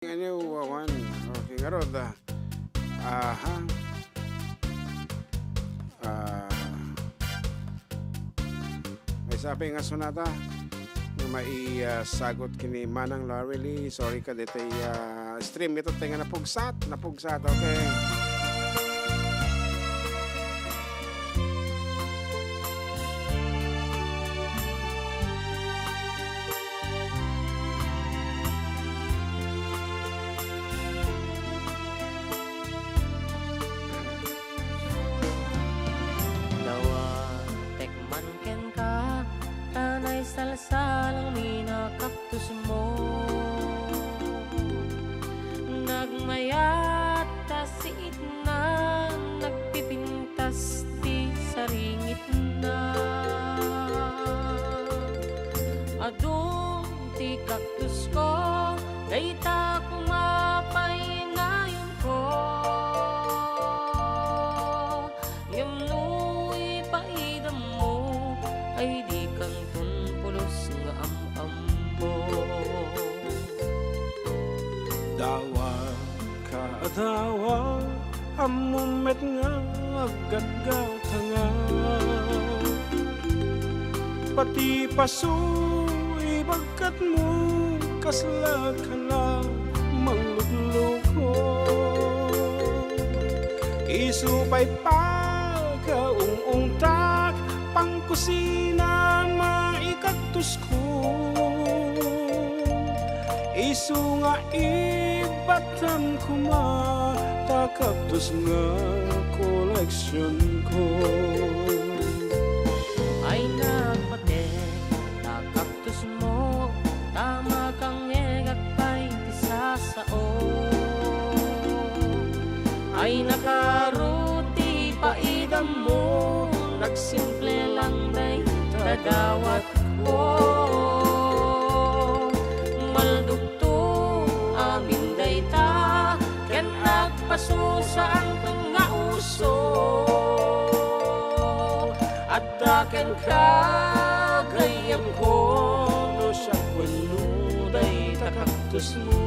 Ano, wawan. Okay, ngarod. Aha. Ah, may sabi nga sunata nga maisagot kini Manang Lorely. Sorry ka dito stream ito tayo nga napugsat. Okay. Salsalang minakaptos mo nagmayat tasit na nagpipintas ti saringit na adung ti kaktus ko dayta kumapay na yun ko yamnu'y paidam mo ay di kantun nga ambo dawa ka adawa amumet nga agagata nga pati paso ibagkat mo kasla ka na manglugluko isupay pa kaungungtak pangkusina maikaktus ko isu nga ibatan ko matakaktus nga koleksyon ko ay nagpate takaktus mo tama kang egagpay ti sasao ay nakaruti paidam mo nagsimple lang day tadawat ko maldugto amin day ta ken nagpasusa ang nga uso at daken kagayam ko no siya kwano day takaktus mo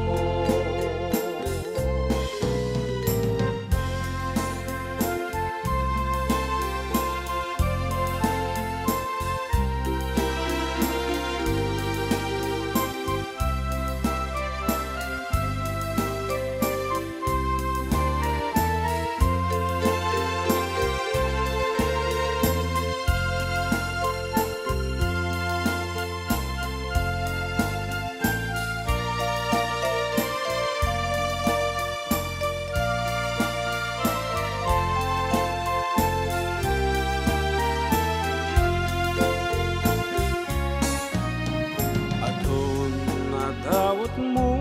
dawat mo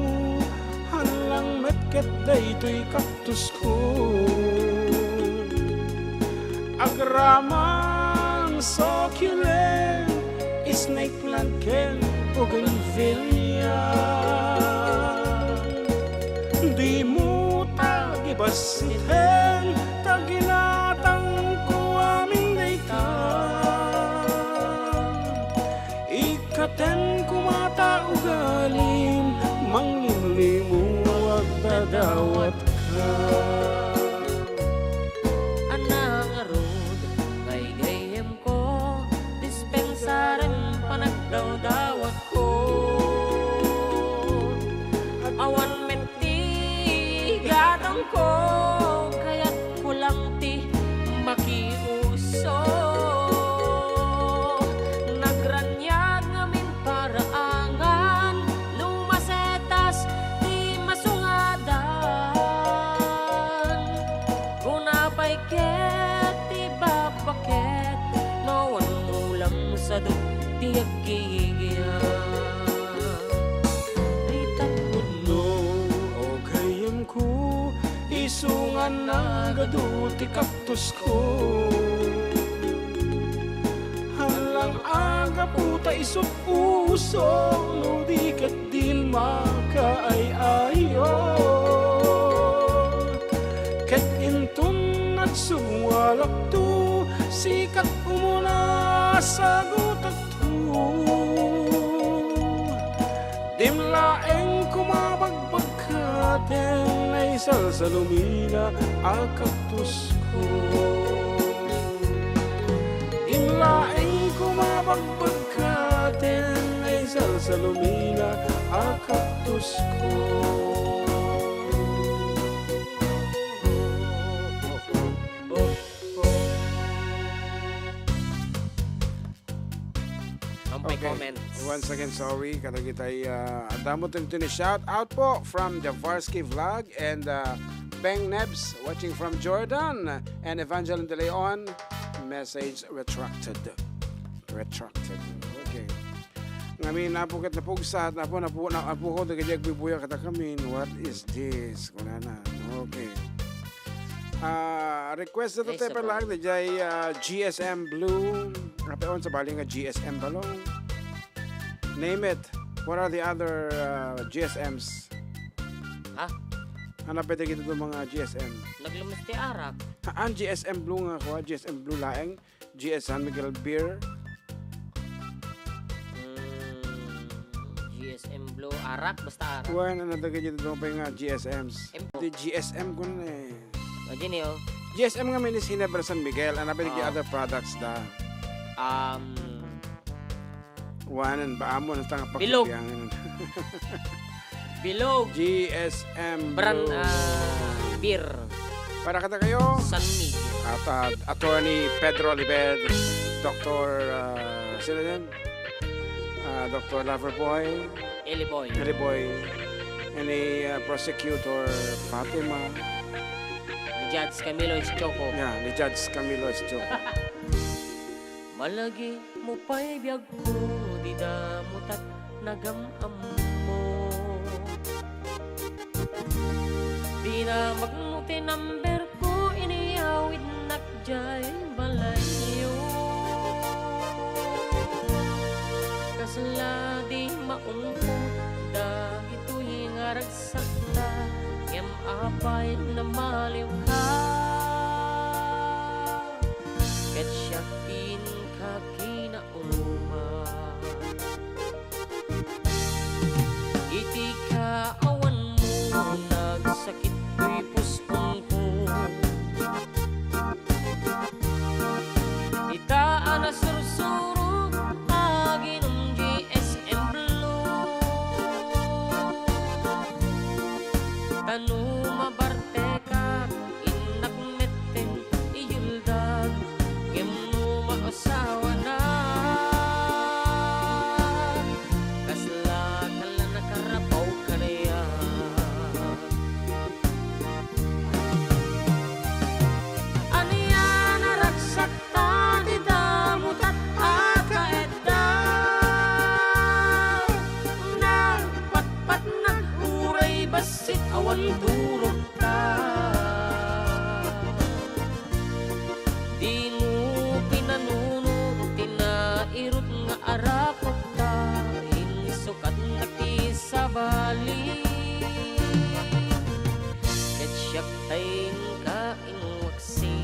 halang metket daytoy kaktus ko agraman succulent snake plant ken bougainvillea di mo tagibasiten taginatang ko aming daytan ikaten kumata ugalim manglimlimu at dadawat ka anang arod kay gayem ko dispensaren panagdawdawat ko awan menti gatang ko kaya't kulang ti makiuso nagranyag ngamin paraangan lumasetas di masungadan kunapay ket ti babaket nawan mulam sa ti agigyan ritakod no o gayem ko isungan na gadu ti kaktus ko halang aga puta isup puso no di ket di makaay-ayo ket intun at sumwalak tu sikat umuna sa gutak tu dimlaeng kumabagbag ka atin ay salsalumina ang kaktus ko. Inlaing kumabagbag ka atin ay salsalumina ang kaktus ko. Comments. Once again, sorry. Kada kita'y damo ni shout out po from Javarsky Vlog and Beng Nebs watching from Jordan and Evangeline De Leon. Message retracted. Okay. Ngamin napukat na pugsat napuko na kajag bibuya kata kami. What is this? Kuna na. Okay. Request na ito tayo lang na jay GSM Blue. Kapeon sa baling nga GSM balong. Name it. What are the other GSMs? Ha? Ano pwede kita itong mga GSM? Naglumisti arak. Ang GSM Blue nga ko, GSM Blue laeng, GS San Miguel Beer. GSM Blue arak, basta arak. Kuhan, ano daga dito itong pa nga GSMs? Di GSM ko na eh. O, dyan yun. GSM nga minis Ginebra San Miguel, ano pwede kita other products da? Wanan ba amo na tanga Bilog. pakipiyangin. Bilog. GSM Brand Blue. beer. Para kata kayo, San Miguel. at Attorney Pedro Olived, Dr. Sino din? Dr. Loverboy, Eliboy. and a Prosecutor Fatima. Ni Judge Camilo Eschoco. Yeah, ni Judge Camilo Eschoco. Malagi mo pa'y biyag ko, di damot at nagamam mo. Di na magmuti number ko, iniyawid nakjay balayo. Kasla di maumpo, dagito'y ngaragsak na, ngem apay na maliw ka. Ket siyakin kakinauma iti kaawan mo nagsakit ko'y puspong ko itaan na sursuro aginong GSM Blue tanuma barte ka inakmeten iyuldag asawa na kasla kala nakarapaw ka na yan aniya naraksak ta di damot at akaedda nagpatpat naghuray basit awan durog ka di mo irut nga arakot ta insukat na kisabali ket siyak tayin ka ingwaksi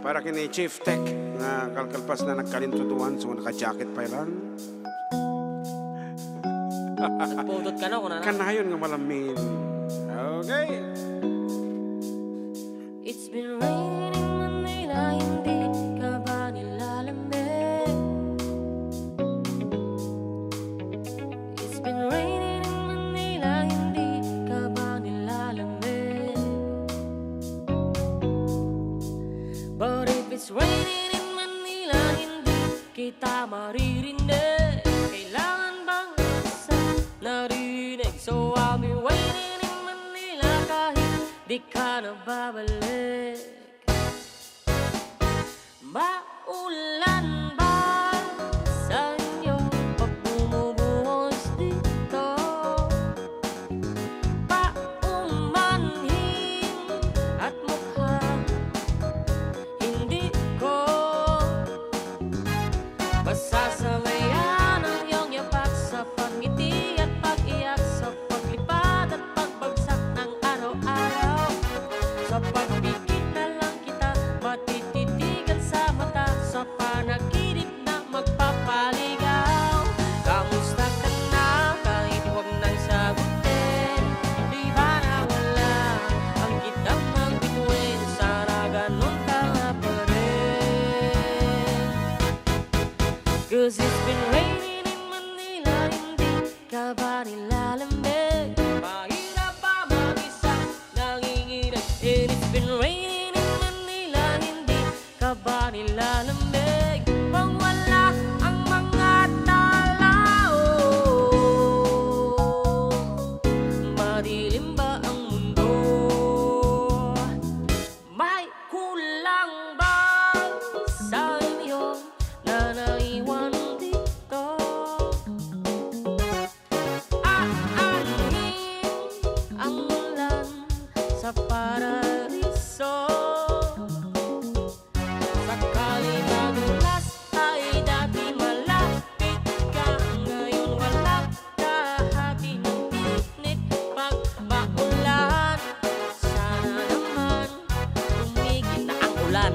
Para kini Chief Tech na kalkalpas na nagkalintutuan so naka-jacket pa ilan. nagputot ka na kung na Kanayon nga malamin. Okay. It's been raining in Manila, hindi ka ba nilalamig? It's been raining in Manila, hindi ka ba nilalamig? But if it's raining in Manila, hindi kita maririnig. Kailangan bang isa narinig? So I'll be waiting in Manila kahit di ka na babalik. 'Cause it's been raining in Manila, hindi ka ba nilalamig? Mahirap ba mag-isa, nanginginig? And it's been raining in Manila, hindi ka ba nilalamig? Pag wala ang mga tao, madilim ba ang mundo? May kulang ba sa inyo na naiwan dito? Aanhin ang ulan sa paraiso. Sakali madulas ay dati malapit ka, ngayon wala kahati ng tinik. Pag maulan, sana naman tumigil na ang ulan.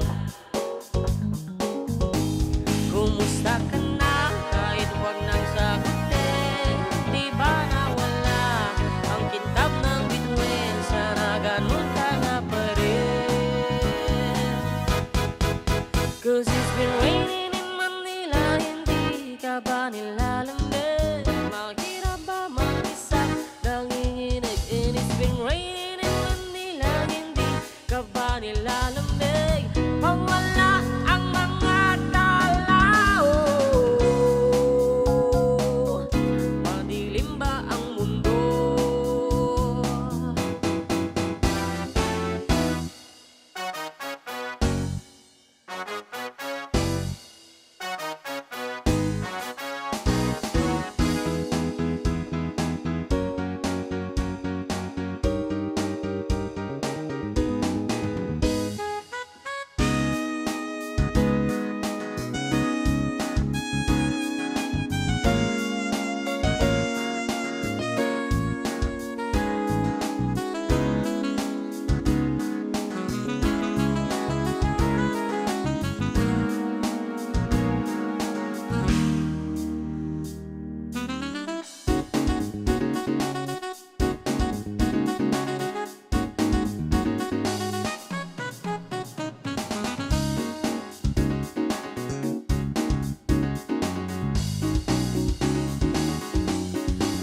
Kumusta ka na kahit wag nang sagutin? Di ba nawala ang kintab ng bituin? Sana ganun ka nga pa rin. 'Cause it's been raining in Manila, hindi ka ba nilalamig? Mahirap ba mag-isa, nanginginig? And it's been raining in Manila, hindi ka ba nilalamig? Pag wala ang mga tao, madilim ba ang mundo?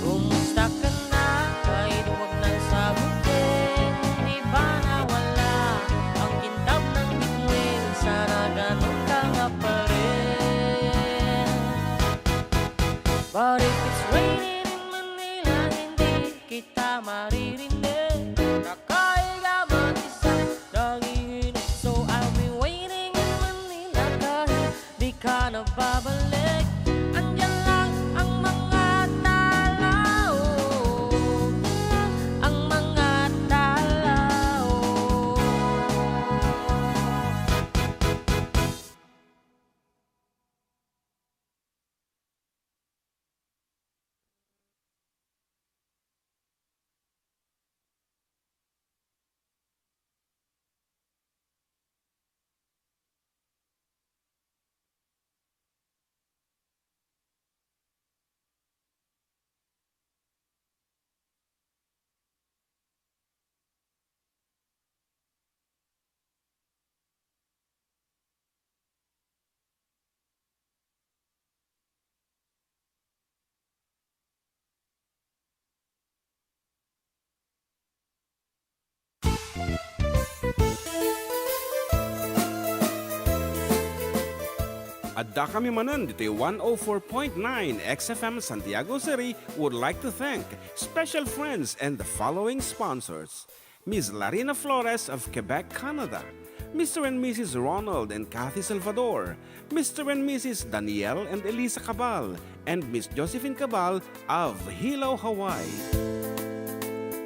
Kumusta ka na kahit wag nang sagutin? Di ba nawala ang kintab ng bituin? Sana ganun ka nga pa rin. But if it's raining in Manila, hindi kita maririnig. Nakahiga mag-isa, nanginginig. So I'll be waiting in Manila kahit di ka na babalik. Andyan lang ang mga tao, ang mga tao. Adda kami manan dito 104.9 XFM Santiago City would like to thank special friends and the following sponsors. Ms. Larina Flores of Quebec, Canada. Mr. and Mrs. Ronald and Kathy Salvador. Mr. and Mrs. Danielle and Elisa Cabal. And Miss Josephine Cabal of Hilo, Hawaii.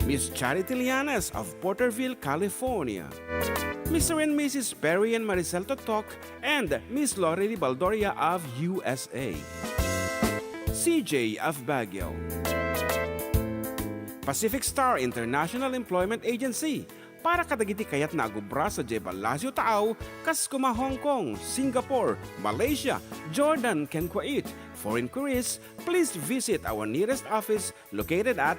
Miss Charity Lianes of Porterville, California. Mr. and Mrs. Perry and Maricel Totok, and Miss Lorely Baldoria of USA. CJ of Baguio. Pacific Star International Employment Agency. Para kadagiti kayat na agubra sa Jebel Lazio Tao, kas kuma Hong Kong, Singapore, Malaysia, Jordan, ken Kuwait. For inquiries, please visit our nearest office located at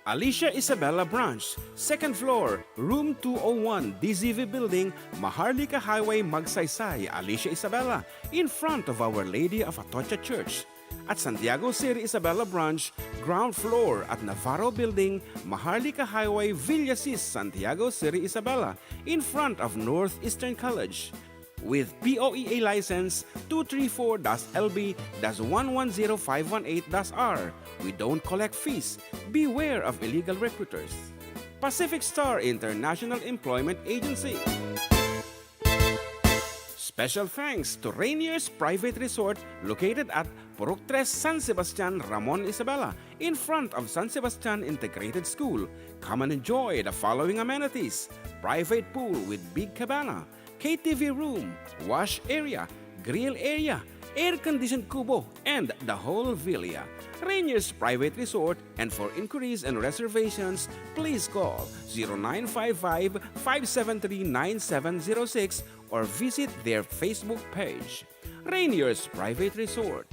Alicia Isabella Branch, second floor, room 201, DZV Building, Maharlika Highway, Magsaysay, Alicia Isabella, in front of Our Lady of Atocha Church. At Santiago City Isabella Branch, ground floor at Navarro Building, Maharlika Highway, Villasis, Santiago City Isabella, in front of Northeastern College. With POEA license 234-LB-110518-R. We don't collect fees. Beware of illegal recruiters. Pacific Star International Employment Agency. Special thanks to Rainier's Private Resort located at Purok 3, San Sebastian, Ramon Isabela, in front of San Sebastian Integrated School. Come and enjoy the following amenities: private pool with big cabana, KTV room, wash area, grill area, air-conditioned kubo, and the whole villa. Rainier's Private Resort, and for inquiries and reservations, please call 0955-573-9706 or visit their Facebook page. Rainier's Private Resort.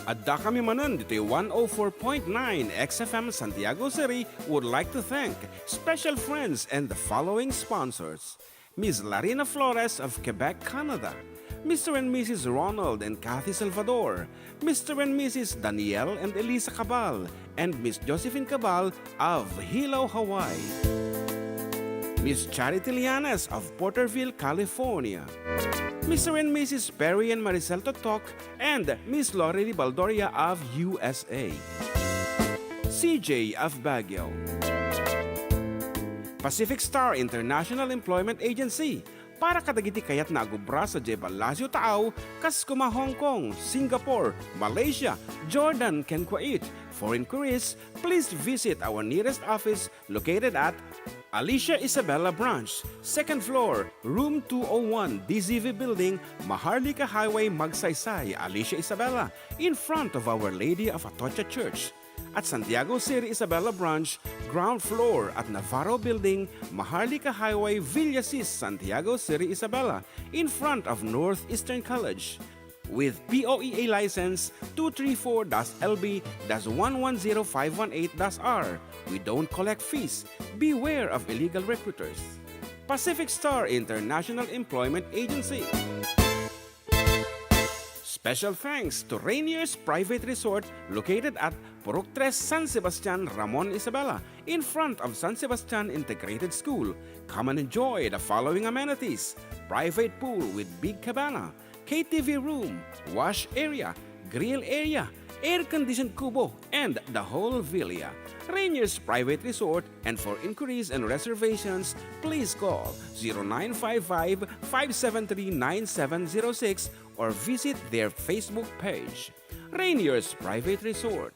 Adda kami manan dito 104.9 XFM Santiago City would like to thank special friends and the following sponsors: Ms. Larina Flores of Quebec, Canada, Mr. and Mrs. Ronald and Kathy Salvador, Mr. and Mrs. Danielle and Elisa Cabal, and Miss Josephine Cabal of Hilo, Hawaii, Miss Charity Lianes of Porterville, California, Mr. and Mrs. Perry and Maricel Totok, and Miss Lorely Baldoria of USA, CJ of Baguio, Pacific Star International Employment Agency, para kadagiti kayat na agubra sa Jebal Lazio Tao, Kaskuma, Hong Kong, Singapore, Malaysia, Jordan, ken Kuwait. For inquiries, please visit our nearest office located at Alicia Isabella Branch, second floor, room 201, DZV Building, Maharlika Highway, Magsaysay, Alicia Isabella, in front of Our Lady of Atocha Church. At Santiago City Isabella Branch, ground floor at Navarro Building, Maharlika Highway, Villasis, Santiago City Isabella, in front of Northeastern College. With POEA license 234-LB-110518-R. We don't collect fees. Beware of illegal recruiters. Pacific Star International Employment Agency. Special thanks to Rainier's Private Resort located at Purok 3, San Sebastian, Ramon Isabela, in front of San Sebastian Integrated School. Come and enjoy the following amenities: private pool with big cabana, KTV room, wash area, grill area, air-conditioned kubo, and the whole villa. Rainier's Private Resort, and for inquiries and reservations, please call 0955-573-9706 or visit their Facebook page. Rainier's Private Resort.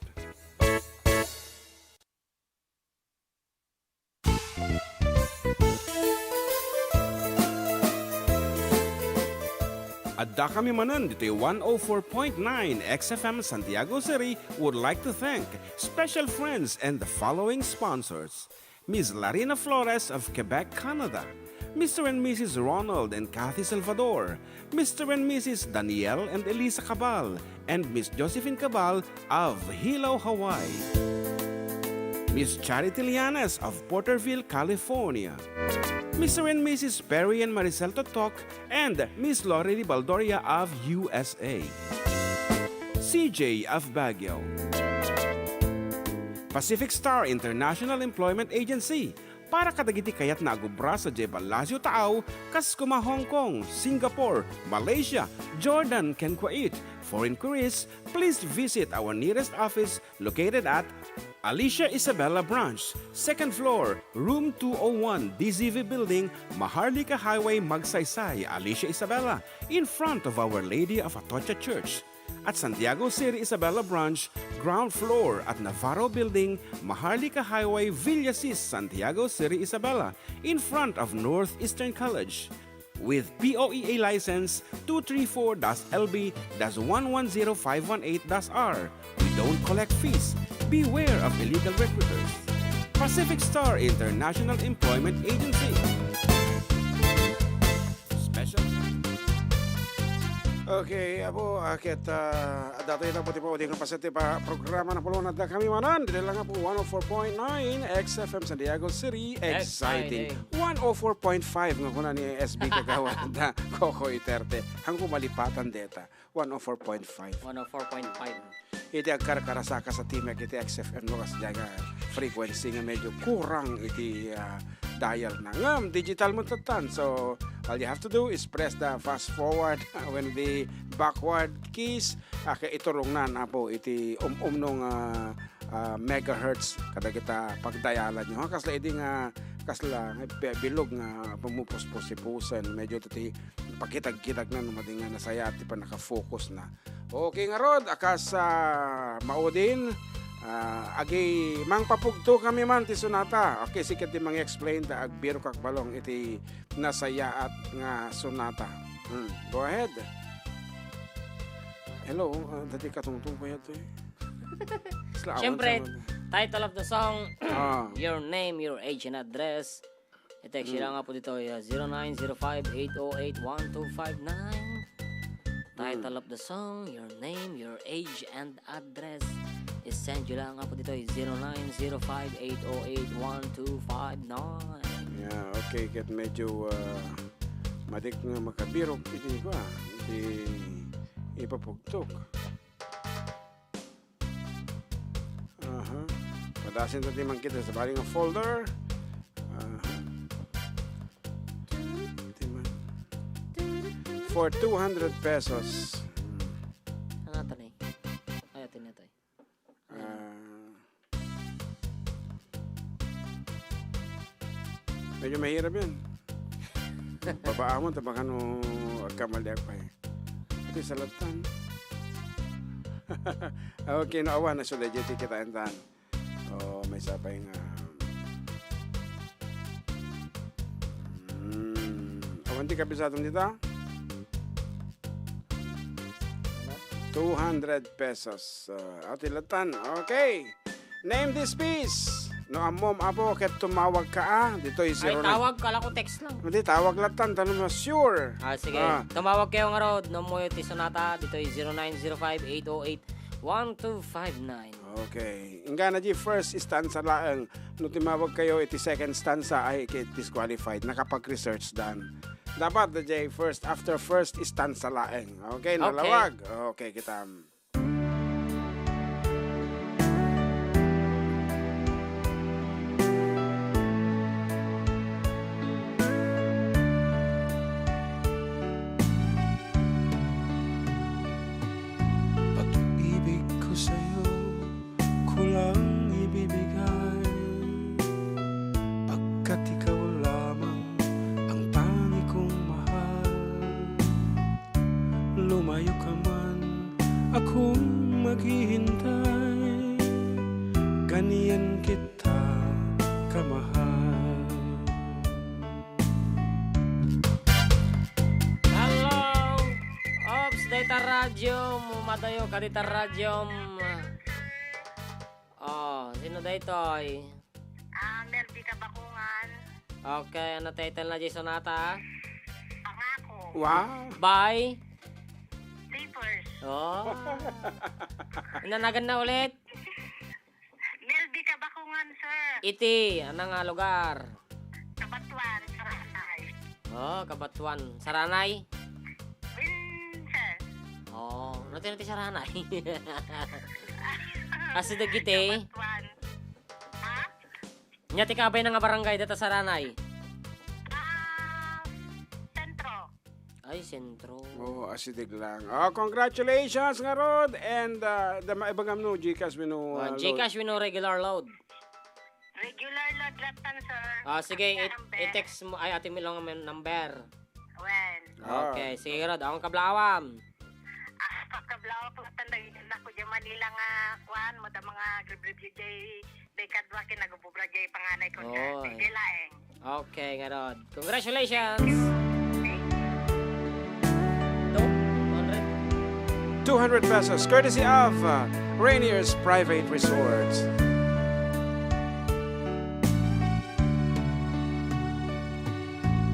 Adda kami manan dito 104.9 XFM Santiago City would like to thank special friends and the following sponsors: Ms. Larina Flores of Quebec, Canada, Mr. and Mrs. Ronald and Kathy Salvador, Mr. and Mrs. Danielle and Elisa Cabal, and Miss Josephine Cabal of Hilo, Hawaii, Miss Charity Lianes of Porterville, California, Mr. and Mrs. Perry and Maricel Totok, and Miss Lorely Baldoria of USA, CJ of Baguio, Pacific Star International Employment Agency, para kadagiti kayat na agubra sa Jebal Lazio Tao, Kaskuma, Hong Kong, Singapore, Malaysia, Jordan, ken Kuwait. For inquiries, please visit our nearest office located at Alicia Isabella Branch, second floor, room 201, DZV Building, Maharlika Highway, Magsaysay, Alicia Isabella, in front of Our Lady of Atocha Church. At Santiago City Isabella Branch, ground floor at Navarro Building, Maharlika Highway, Villasis, Santiago City Isabella, in front of Northeastern College. With POEA license 234-LB-110518-R. We don't collect fees. Beware of illegal recruiters. Pacific Star International Employment Agency. Okay, Apo, akit dati na po tipo di pa sa programa na pulunad na kami manan. Dili lang po 104.9 XFM San Diego City, exciting. 104.5 nga kuna ni SB Kagawan na Coco Iterte. Hanggang malipatan deta, 104.5. 104.5. Iti agkar-karasaka sa team iti XFM no kasi nga frequency nga medyo kurang iti dial na ngam digital mo tatan. So all you have to do is press the fast forward when the backward keys iturong na po iti nung megahertz kada kita pagdayalan nyo kasla idi nga kasla bilog nga pumupuspos-pusen medyo tati pakitag-kitag na numadi nga nasaya at pa nakafocus na. Okay nga rod akas maudin agi mang papugto kami man ti sonata. Okay sikat di mang-explain ta agbiro kak balong iti nasaya at nga sonata. Go ahead. Hello, dati katungtong ko yato eh. Siyempre, title of the song, your name, your age and address. I-text lang nga po dito, 0905-808-1259. Title of the song, your name, your age and address. I-send nyo lang nga po dito, 0905-808-1259. Yeah, okay, kat medyo madik nga makabirok iti ko iti ipapugtok. Padasin natin man kita sa baling folder. For 200 pesos. Ano ito na eh? Ay, ito na ito eh. Medyo mahirap yan. Babaan mo, tabakan mo agkamaliak pa eh. Ito sa latan. Okay, naawa na sulit yung kita entan. Oh, may sabay nga. Awan di kabisadong dito? 200 pesos. Atilatan. Okay. Name this piece. No, amom apo, ket tumawag ka dito is Ay, tawag. Kala ko text lang. Hindi, tawag latan. Tanong mo, sure. Sige. Tumawag kayo nga road. No mo yung sonata. Dito is 0905-808-1259. Okay. Inga na di first stanza laang. No tumawag kayo, iti second stanza ay disqualified. Nakapag-research dan. Dapat the J first, after first stanza laang. Okay, nalawag. Okay, kita. Pag-ibig ko sa'yo kulang ibibigay pagkat ikaw lamang ang tangi kong mahal. Lumayo ka man, akong maghihintay, ganyan kita kamahal. Hello! Ops, data radyo. Mumadayo ka dita radyo. Sino dito ay? Merdi Kabakungan. Okay, ano title na Jason Sonata? Pangako. Wow. Bye. Sleepers. Oh. Inanagan na ulit. Merdi Kabakungan, sir. Iti, ano nga lugar? Kabatuan, Saranay. Oh, Kabatuan. Saranay? Sir. Oh, natin Saranay. Kasi dagiti. Kabatuan. Ha? Nyati kabay na nga barangay data Saranay. Sentro. Ay, sentro. Oh, asidig lang. Oh, congratulations nga rod. And the maibagam no, Gcash wino. Gcash wino regular load. Regular load latan, sir. Sige, i-text mo. Ay, atin mo lang ang number. When? Okay, sige rod. Akong kablawam. Pagkablaw po tanday na ko di Manila nga kuan mo ta mga review jay dekadwa kinagububra jay panganay ko sa Oy. Dilaeng. Okay, nga rod. Congratulations. 200 pesos courtesy of Rainier's Private Resort.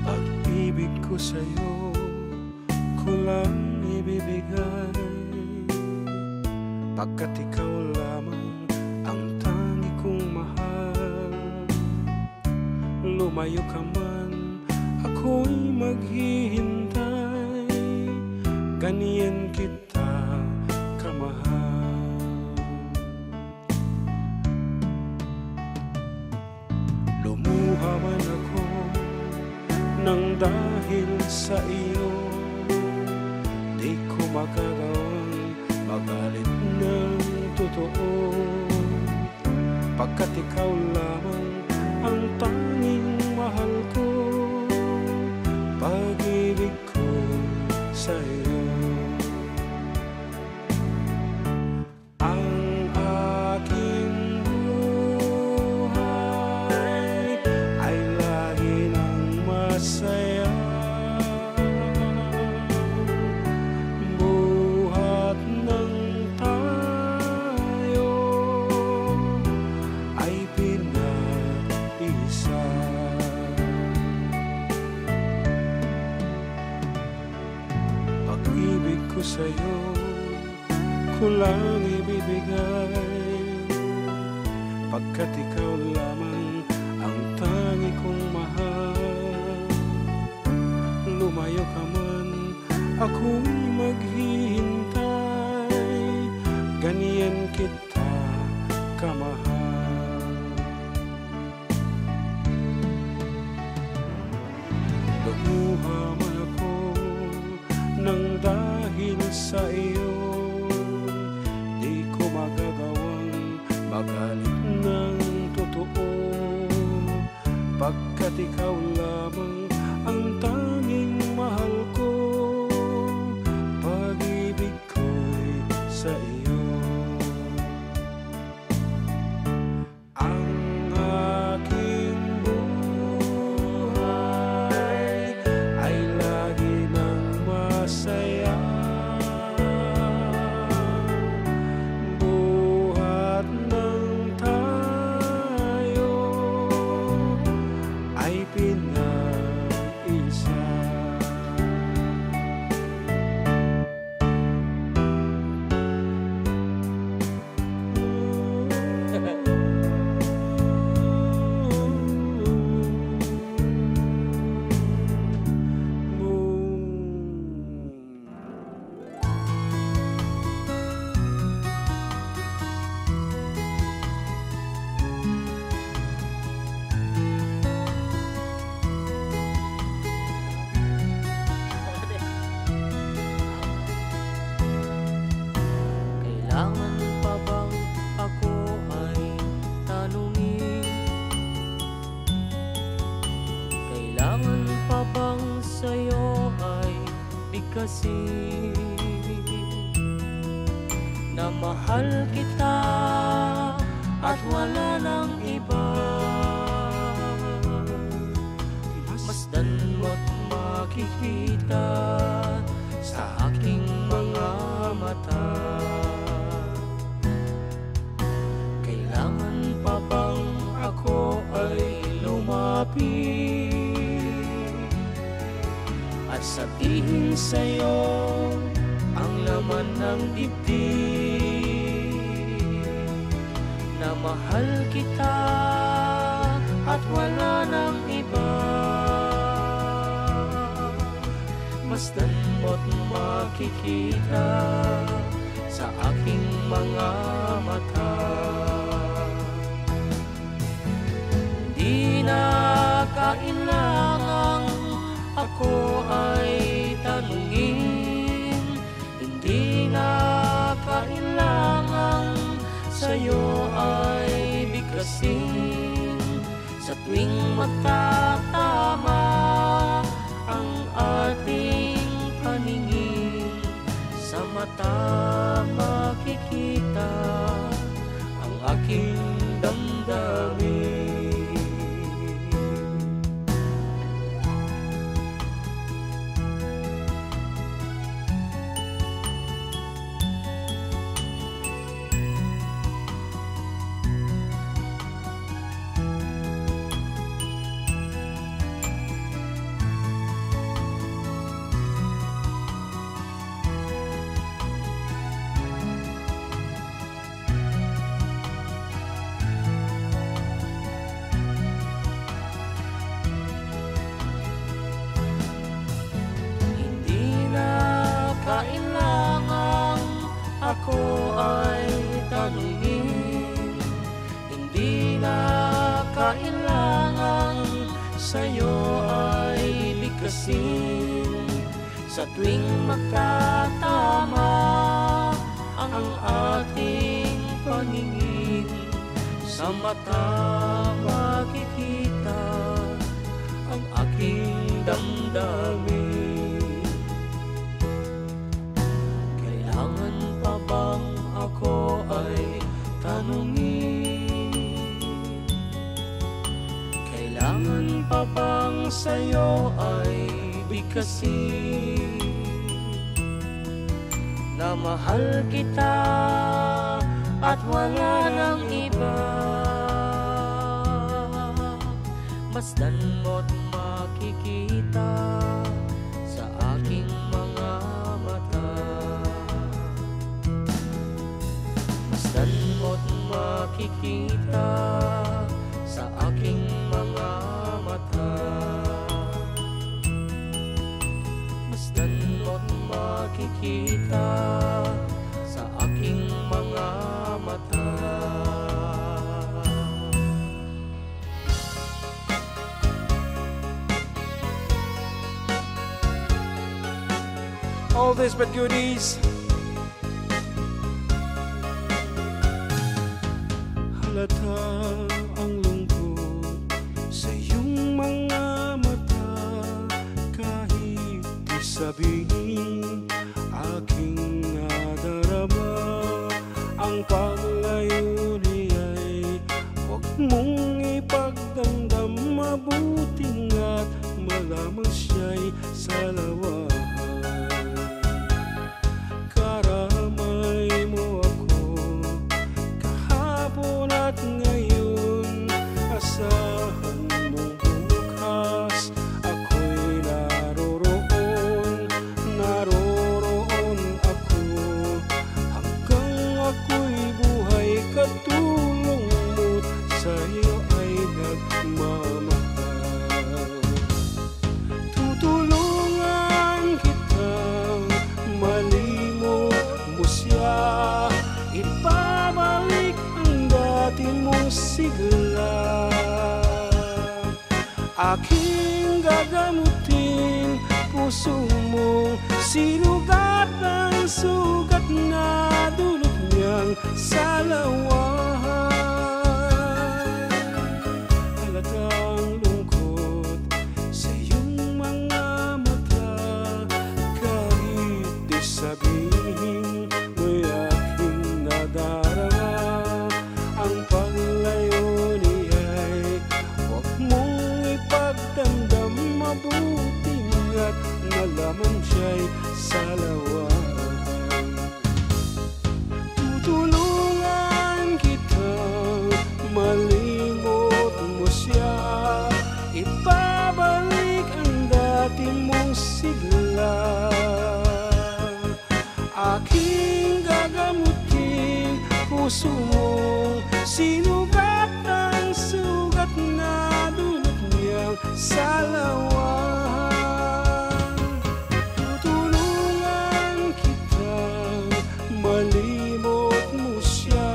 Pag-ibig ko sa'yo ko lang ibibigay, pagkat ikaw lamang ang tangi kong mahal. Lumayo ka man, ako'y maghihintay, ganyan kita kamahal. Lumuha man ako nang dahil sa iyo, di ko magagawang magalit ng totoo, pagkat ikaw lamang ang tanging mahal ko, pag-ibig ko sa iyo. Ang aking buhay ay lagi nang masaya, buhat ng tayo ay pinag-isa. Pag-ibig ko sa'yo, ko lang ibibigay, pagkat ikaw lamang ang tangi kong mahal. Lumayo ka man, ako'y maghihintay, ganyan kita kamahal. Lumuha man ako nang dahil sa iyo, di ko magagawang magalit ng totoo, pagkat ikaw lamang ang tanging mahal ko, pag-ibig ko'y sa iyo. Ang aking buhay ay lagi nang masaya, buhat ng tayo ay pinag-isa. Kailangan pa bang ako ay tanungin? Kailangan pa bang sa'yo ay bigkasin? Na mahal kita at wala nang iba, masdan mo't makikita sa aking mga mata. Kailangan pa bang ako ay lumapit at sabihin sa'yo ang laman ng dibdib, na mahal kita at wala nang iba, masdan mo't makikita sa aking mga mata. Di na kailangang ako ay tanungin, hindi na kailangang sa'yo ay bigkasin. Sa tuwing magtatama ang ating paningin, sa mata makikita ang aking damdamin. kailangan sa'yo ay bigkasin. Sa tuwing magtatama ang ating paningin, sa mata makikita ang aking damdamin. Kailangan pa bang ako ay tanungin? Kailangan pa bang sa'yo ay bigkasin? Na mahal kita at wala nang iba. Masdan mo't makikita sa aking mga mata. Masdan mo't makikita sa aking mga mata. Masdan mo't makikita sa aking mga mata. All this but goodies. Halata ang lungkot sa iyong mga mata, kahit di sabihin aking nadarama. Ang paglayo niya'y huwag mong ipagdamdam, mabuting at malamang siya'y salawahan. Karamay mo ako kahapon at ngayon, asahan mong bukas ako'y naroroon. Naroroon ako hanggang ako'y buhay, katulong mo't sa'yo ay nagmamahal. Tutulungan kitang malimot mo siya, ibabalik ang dati mong sigla. Aking gagamutin puso mong sinugat ng sugat na dulot niyang salawahan. Halatang lungkot sa iyong mga mata, kahit di sabihin mo'y aking nadarama. Ang paglayo niya'y huwag mong ipagdamdam, mabuting at nalaman siya'y salawahan. Tutulungan kitang malimot mo siya, ibabalik ang dati mong sigla. Aking gagamutin puso mong sinugat ng sugat na dulot niyang salawahan. Tutulungan kitang malimot mo siya,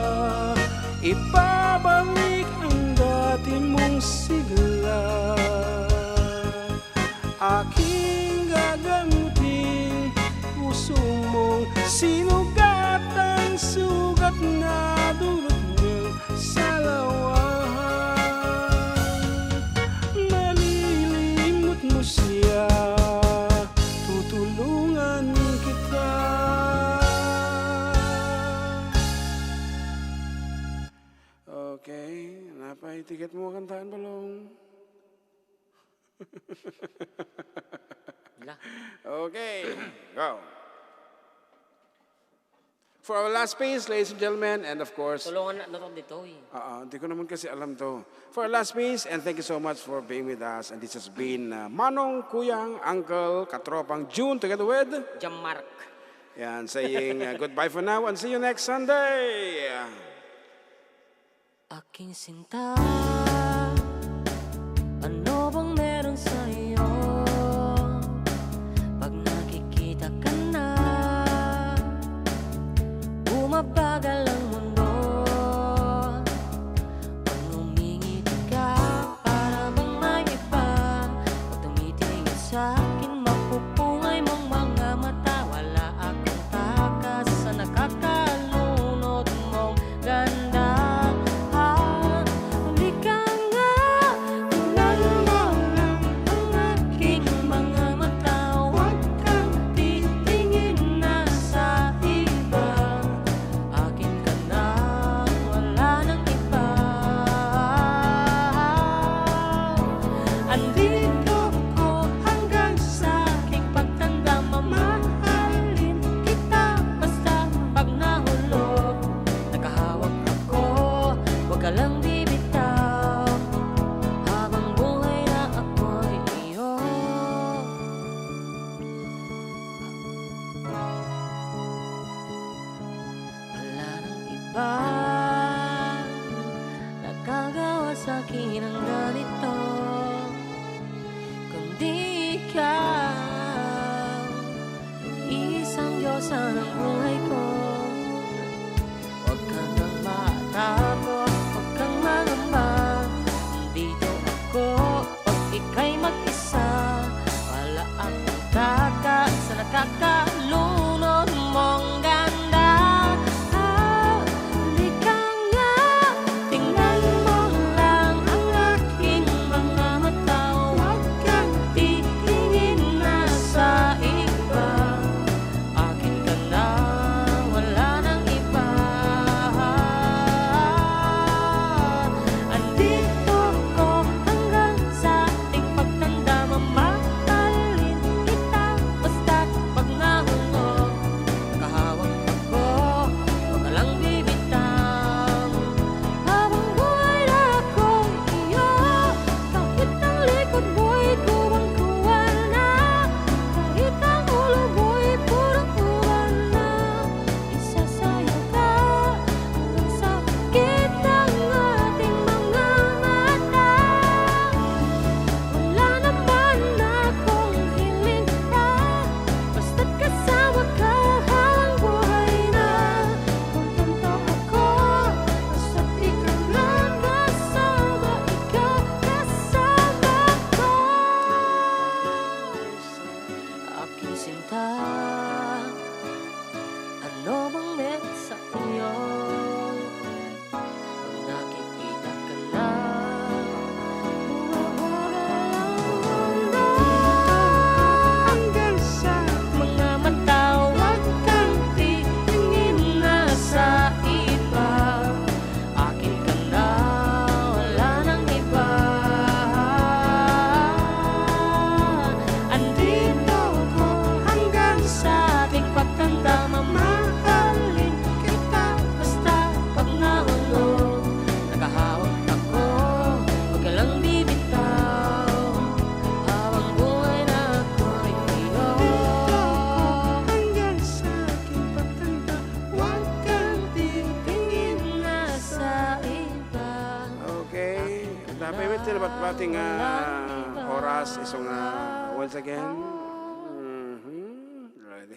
ibabalik ang dati mong sigla. Aking gagamutin puso mong sinugat ang sugat na dulot niyang salawahan. Malilimot mo siya, tutulungan kita. Okay, napay tiket mo kantaan balong. Wala. Okay, go. For our last piece, ladies and gentlemen, and of course, Tulungan na to dito eh. hindi ko naman kasi alam to. For our last piece, and thank you so much for being with us. And this has been Manong, Kuyang, Uncle, Katropang June, together with, Jammark. yan, saying goodbye for now and see you next Sunday. Aking sinta, ano bang meron sa'yo? Pag nakikita ka na, bumabagal ang mundo. Pag umingit ka, sa akin ang ganito, kundi ikaw, isang Diyosa ng buhay ko. Huwag kang nang matakot, huwag kang mangamba, nandito ako pag ika'y mag-isa. Wala akong taka sa nakakalunod mong ganda. Halika nga, tingnan mo lang ang aking mga mata. Huwag kang titingin na sa iba. Akin ka na, wala nang iba. Andito ko hanggang sa ating pagtanda. Mamahalin kita basta't pag nahulog. Nakahawak ako, huwag ka lang bibitaw. Habang buhay na ako'y iyo, kahit ang likod mo'y kuwang-kuwal na, kahit ang ulo mo'y purang-uwan na, isasayaw ka hanggang sa sakit ng ating mga mata. Wala naman akong hiling pa, basta't kasama ka habang buhay na. Kontento ako, basta't ikaw lang kasama, ikaw kasama ko. Aking sinta, ano bang meron sa iyo? Pag nakikita ka na, bumabagal ang mundo. Hanggang sa mga mata, huwag kang titingin na sa iba. Akin ka na, wala nang iba. Andito ko hanggang sa ating pagtanda. Mamahalin kita basta pag nahulog. Nakahawak ako, huwag ka lang bibitaw. Habang buhay na ako'y iyo. Hanggang sa aking pagtanda, huwag kang titingin na sa iba. Okay. Dapat may tinabat bating oras isong once again. Right.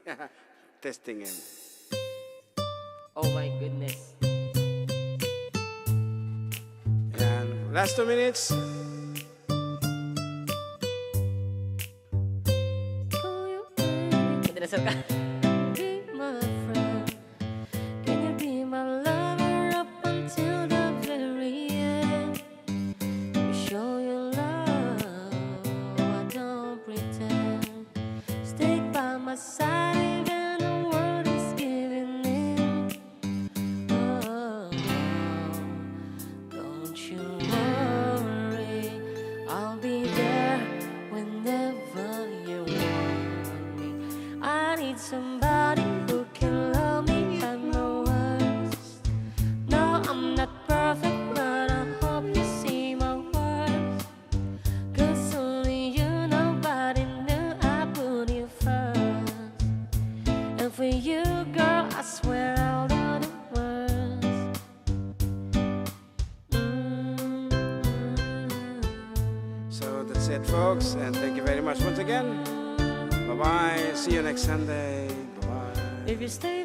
Testing him. Oh my goodness. And last 2 minutes. Madalas ka. Be my friend. Can you be my lover up until the very end? Show your love, I don't pretend. Stay by my side even the world is giving in. Oh, don't you worry, I'll be there whenever you want me. I need somebody who can love me at my worst. No, I'm not perfect, but I hope you see my worth. 'Cause only you, nobody knew I put you first. And for you, girl, I swear I'll do the worst. So that's it, folks. And thank you very much once again. Bye-bye. See you next Sunday. Bye-bye. If you stay